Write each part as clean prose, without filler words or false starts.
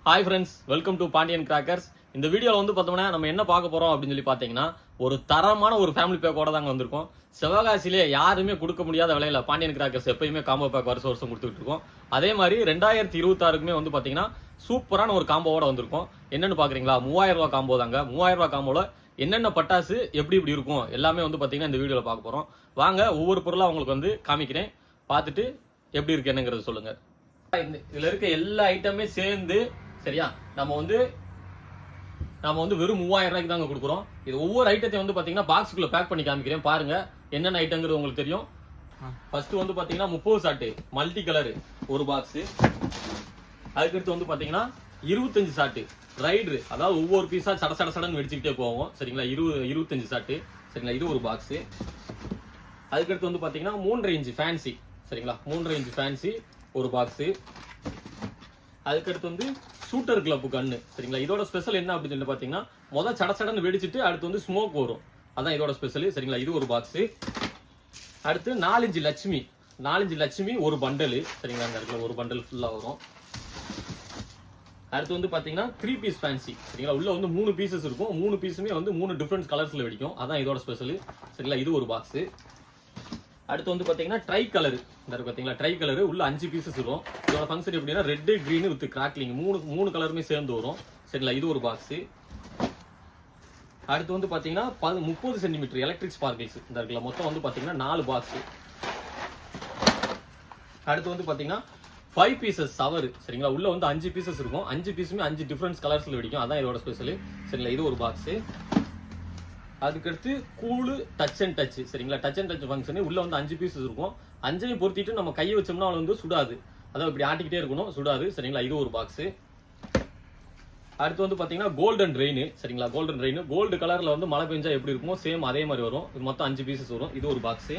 Hi friends, welcome to Pandian crackers. இந்த வீடியோவில் வந்து பார்த்தோம்னா நம்ம என்ன பார்க்க போகிறோம் அப்படின்னு சொல்லி பார்த்தீங்கன்னா, ஒரு தரமான ஒரு ஃபேமிலி பேக்கோட தாங்க வந்திருக்கோம். சிவகாசியிலே யாருமே கொடுக்க முடியாத விலையில பாண்டியன் கிராக்கர்ஸ் எப்பயுமே காம்போ பேக் வருஷம் கொடுத்துட்டு இருக்கோம். அதே மாதிரி 2026க்குமே வந்து பார்த்தீங்கன்னா சூப்பரான ஒரு காம்போவோட வந்திருக்கோம். என்னன்னு பார்க்குறீங்களா? 3000 ரூபா காம்போ தாங்க. 3000 ரூபா காம்போல என்னென்ன பட்டாசு எப்படி இருக்கும் எல்லாமே வந்து பார்த்தீங்கன்னா இந்த வீடியோவில் பார்க்க போகிறோம். வாங்க ஒவ்வொரு பொருளாக உங்களுக்கு வந்து காமிக்கிறேன், பார்த்துட்டு எப்படி இருக்கு என்னங்கிறது சொல்லுங்க. இதுல இருக்க எல்லா ஐட்டமே சேர்ந்து சரியா நம்ம வந்து வெறும் 3000 ரூபாய்க்கு தாங்க கொடுக்குறோம். இது ஒவ்வொரு ஐட்டத்தையும் வந்து பாத்தீங்கன்னா பாக்ஸுக்குள்ள பேக் பண்ணி காமிக்கிறேன், பாருங்க என்னென்ன ஐட்டங்கிறது உங்களுக்கு தெரியும். ஃபர்ஸ்ட் வந்து பாத்தீங்கன்னா 30 சாட்டு மல்டி கலர் ஒரு பாக்ஸ். அதுக்கடுத்து வந்து பாத்தீங்கன்னா 25 சாட்டு ரைடர், அதாவது ஒவ்வொரு பீஸா சடன்னு வெடிச்சுக்கிட்டே போவோம் சரிங்களா. 25 சாட்டு சரிங்களா, இது ஒரு பாக்ஸ். அதுக்கடுத்து வந்து பாத்தீங்கன்னா 3.5 இன்ச் ஃபேன்சி சரிங்களா, 3.5 இன்ச் ஃபேன்சி ஒரு பாக்ஸ். அதுக்கடுத்து வந்து ஷூட்டர் கிளப் கன்னு சரிங்களா. இதோட ஸ்பெஷல் என்ன அப்படின்னு சொல்லி பாத்தீங்கன்னா, முதல் சடன்னு வெடிச்சிட்டு அடுத்து வந்து ஸ்மோக் வரும், அதான் இதோட ஸ்பெஷல் சரிங்களா. இது ஒரு பாக்ஸ். அடுத்து 4 இன்ச் லட்சுமி ஒரு பண்டல் சரிங்களா, இந்த இடத்துல ஒரு பண்டல் ஃபுல்லா வரும். அடுத்து வந்து பாத்தீங்கன்னா 3 பீஸ் ஃபேன்சி சரிங்களா, உள்ள வந்து 3 பீசஸ் இருக்கும். 3 பீஸுமே வந்து 3 டிஃபரண்ட் கலர்ஸ்ல வெடிக்கும், அதான் இதோட ஸ்பெஷல் சரிங்களா. இது ஒரு பாக்ஸ். அடுத்து வந்து பாத்தீங்கன்னா ட்ரை கலர், இந்த பாத்தீங்களா ட்ரை கலர் உள்ள 5 பீசஸ் இருக்கும். இதோட ஃபங்க்ஷன் எப்படின்னா ரெட் கிரீன் வித் கிராக்லிங் மூணு கலருமே சேர்ந்து வரும் சரிங்களா. இது ஒரு பாக்ஸ். அடுத்து வந்து பாத்தீங்கன்னா 30 சென்டிமீட்டர் எலக்ட்ரிக் ஸ்பார்க்கிள்ஸ் இந்த இருக்குல்ல, மொத்தம் வந்து பாத்தீங்கன்னா 4 பாக்ஸ். அடுத்து வந்து பாத்தீங்கன்னா 5 பீசஸ் சவர் சரிங்களா, உள்ள வந்து 5 பீசஸ் இருக்கும். 5 பீஸுமே 5 டிஃபரண்ட் கலர்ஸ்ல வெடிக்கும், அதான் இதோட ஸ்பெஷல் சரிங்களா. இது ஒரு பாக்ஸ். அதுக்கடுத்து கூலு டச் அண்ட் டச் சரிங்களா, டச் அண்ட் டச் ஃபங்க்ஷன் உள்ள வந்து 5 பீசஸ் இருக்கும். 5ஐயும் பொருத்திட்டு நம்ம கையை வச்சோம்னா வந்து சுடாது, அதாவது இப்படி ஆட்டிக்கிட்டே இருக்கணும், சுடாது சரிங்களா. இது ஒரு பாக்ஸ். அடுத்து வந்து பாத்தீங்கன்னா கோல்டன் ரெயின் சரிங்களா, கோல்டன் ரெயின் கோல்டு கலர்ல வந்து மழை பெஞ்சா எப்படி இருக்குமோ சேம் அதே மாதிரி வரும். இது மொத்தம் 5 பீசஸ் வரும், இது ஒரு பாக்ஸ்.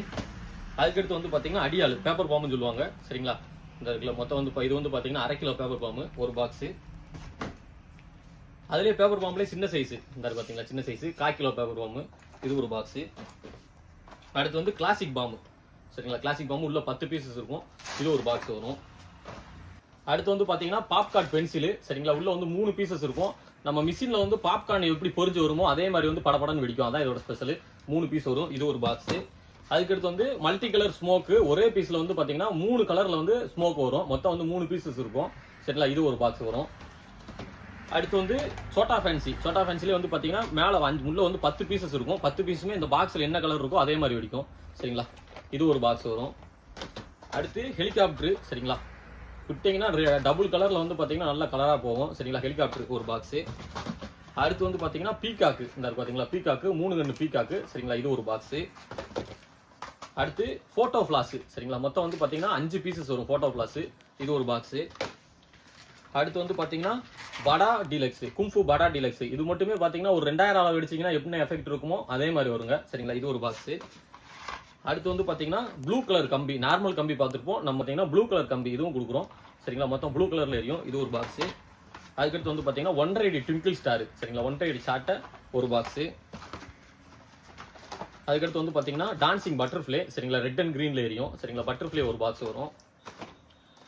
அதுக்கடுத்து வந்து பாத்தீங்கன்னா அடியாள் பேப்பர் பாம்புன்னு சொல்லுவாங்க சரிங்களா, இந்த இருக்குல்ல மொத்தம் வந்து இது வந்து பாத்தீங்கன்னா 1/2 கிலோ பேப்பர் பாம்பு ஒரு பாக்ஸ். அதுலயே பேப்பர் பாம்புலேயே சின்ன சைஸ் இந்த பாத்தீங்களா, சின்ன சைஸ் 1/4 கிலோ பேப்பர் பாம்பு, இது ஒரு பாக்ஸ். அடுத்து வந்து கிளாசிக் பாம்பு சரிங்களா, கிளாசிக் பாம்பு உள்ள 10 பீசஸ் இருக்கும், இது ஒரு பாக்ஸ் வரும். அடுத்து வந்து பாத்தீங்கன்னா பாப்கார்ன் பென்சில் சரிங்களா, உள்ள வந்து 3 பீசஸ் இருக்கும். நம்ம மிஷின்ல வந்து பாப்கார்ன் எப்படி பொரிஞ்சு வருமோ அதே மாதிரி வந்து படப்படன்னு வெடிக்கும், அதான் இதோட ஸ்பெஷல். 3 பீஸ் வரும், இது ஒரு பாக்ஸ். அதுக்கடுத்து வந்து மல்டி கலர் ஸ்மோக், ஒரே பீஸ்ல வந்து பாத்தீங்கன்னா 3 கலர்ல வந்து ஸ்மோக் வரும், மொத்தம் வந்து 3 பீசஸ் இருக்கும் சரிங்களா, இது ஒரு பாக்ஸ் வரும். அடுத்து வந்து சோட்டா ஃபேன்சிலே வந்து பாத்தீங்கன்னா மேல உள்ள வந்து 10 பீசஸ் இருக்கும். 10 பீஸுமே இந்த பாக்ஸ்ல என்ன கலர் இருக்கோ அதே மாதிரி வெடிக்கும் சரிங்களா, இது ஒரு பாக்ஸ் வரும். அடுத்து ஹெலிகாப்டர் சரிங்களா, விட்டீங்கன்னா டபுள் கலர்ல வந்து பாத்தீங்கன்னா நல்ல கலரா போகும் சரிங்களா, ஹெலிகாப்டருக்கு ஒரு பாக்ஸ். அடுத்து வந்து பாத்தீங்கன்னா பீகாக்கு இந்த பாத்தீங்களா, பீகாக்கு 3 கண்ணு பீகாக்கு சரிங்களா, இது ஒரு பாக்ஸ். அடுத்து போட்டோ ஃபிளாஷ் சரிங்களா, மொத்தம் வந்து பாத்தீங்கன்னா 5 பீசஸ் வரும் போட்டோ ஃபிளாஷ், இது ஒரு பாக்ஸ். அடுத்து வந்து பாத்தீங்கன்னா படா டீலக்ஸ், கும்ஃபு படா டீலக்ஸ், இது மட்டுமே பாத்தீங்கன்னா ஒரு 2000 அளவு வெடிச்சீங்கன்னா எப்படி எஃபெக்ட் இருக்குமோ அதே மாதிரி வருங்க சரிங்களா, இது ஒரு பாக்ஸ். அடுத்து வந்து பாத்தீங்கன்னா ப்ளூ கலர் கம்பி, நார்மல் கம்பி பார்த்துருப்போம், நம்ம பாத்தீங்கன்னா ப்ளூ கலர் கம்பி இதுவும் கொடுக்குறோம் சரிங்களா, மொத்தம் ப்ளூ கலர்ல எரியும், இது ஒரு பாக்ஸ். அதுக்கடுத்து வந்து பாத்தீங்கன்னா 1/2 ட்விங்கிள் ஸ்டார் சரிங்களா, 1/2 சாட்டை ஒரு பாக்ஸ். அதுக்கடுத்து வந்து பாத்தீங்கன்னா டான்சிங் பட்டர்ஃப்ளை சரிங்களா, ரெட் அண்ட் கிரீன்ல எரியும் சரிங்களா, பட்டர்ஃப்ளை ஒரு பாக்ஸ் வரும்.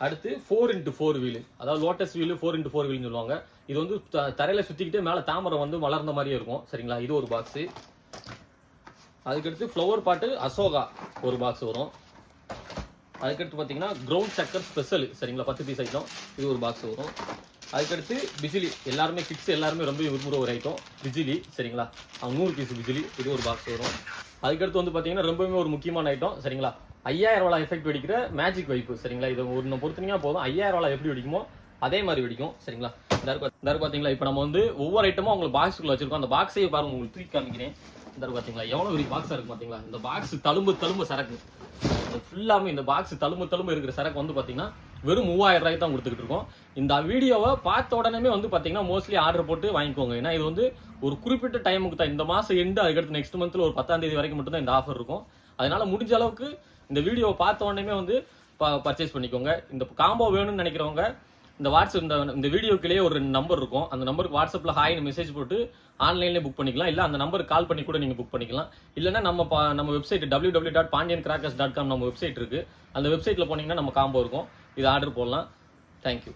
அடுத்து 4x4 வீல், அதாவது லோட்டஸ் வீல் 4x4 வீல்னு சொல்லுவாங்க. இது வந்து தரையில சுத்திக்கிட்டே மேல தாமரை வந்து வளர்ந்த மாதிரியே இருக்கும் சரிங்களா, இது ஒரு பாக்ஸ். அதுக்கடுத்து ஃப்ளவர் பாட்டு அசோகா ஒரு பாக்ஸ் வரும். அதுக்கடுத்து பாத்தீங்கன்னா கிரவுண்ட் சக்கர் ஸ்பெஷல் சரிங்களா, 10 பீஸ் ஐட்டம், இது ஒரு பாக்ஸ் வரும். அதுக்கடுத்து பிஜிலி, எல்லாருமே கிட்ஸ் எல்லாருமே ரொம்ப விரும்புகிற ஒரு ஐட்டம் பிஜிலி சரிங்களா, 100 பீஸ் பிஜிலி, இது ஒரு பாக்ஸ் வரும். அதுக்கடுத்து வந்து பாத்தீங்கன்னா ரொம்பவே ஒரு முக்கியமான ஐட்டம் சரிங்களா, 5000 ரூபாய் எஃபெக்ட் வெடிக்கிற மேஜிக் வைப்பு சரிங்களா, இது ஒன்று பொறுத்தீங்கன்னா போதும், 5000 ரூபாய் எப்படி வெடிக்குமோ அதே மாதிரி வெடிக்கும் சரிங்களா. இந்த பாத்தீங்களா, இப்போ நம்ம வந்து ஒவ்வொரு ஐட்டமும் உங்களுக்கு பாக்ஸுக்குள்ள வச்சிருக்கோம். அந்த பாக்ஸையே பாருங்க, உங்களுக்கு தூக்கி காமிக்கிறேன். இந்த பாத்தீங்களா எவ்வளவு பெரிய பாக்ஸா இருக்கு பாத்தீங்களா, இந்த பாக்ஸ் தழும்பு சரக்கு ஃபுல்லாமே, இந்த பாக்ஸ் தழும்பு இருக்கிற சரக்கு வந்து பாத்தீங்கன்னா வெறும் 3000 ரூபாய்க்கு தான் கொடுத்துக்கிட்டு இருக்கோம். இந்த வீடியோவை பார்த்த உடனே வந்து பாத்தீங்கன்னா மோஸ்ட்லி ஆர்டர் போட்டு வாங்கிக்கோங்க, ஏன்னா இது வந்து ஒரு குறிப்பிட்ட டைமுக்கு தான், இந்த மாசம் எண்டு, அதுக்கடுத்து நெக்ஸ்ட் மந்த்ல ஒரு 10ஆம் தேதி வரைக்கும் மட்டும் தான் இந்த ஆஃபர் இருக்கும். அதனால முடிஞ்ச அளவுக்கு இந்த வீடியோவை பார்த்த உடனே வந்து பர்ச்சேஸ் பண்ணிக்கோங்க. இந்த காம்போ வேணும்னு நினைக்கிறவங்க இந்த வாட்ஸ்அப் இந்த வீடியோக்குள்ளேயே ஒரு நம்பர் இருக்கும், அந்த நம்பருக்கு வாட்ஸ்அப்ல ஹாய்னு மெசேஜ் போட்டு ஆன்லைன்லேயே புக் பண்ணிக்கலாம், இல்லை அந்த நம்பருக்கு கால் பண்ணி கூட நீங்கள் புக் பண்ணிக்கலாம். இல்லைன்னா நம்ம வெப்சைட் www.pandiancrackers.com நம்ம வெப்சைட் இருக்கு, அந்த வெப்சைட்ல போனீங்கன்னா நம்ம காம்போ இருக்கும், இது ஆர்டர் போடலாம். தேங்க்யூ.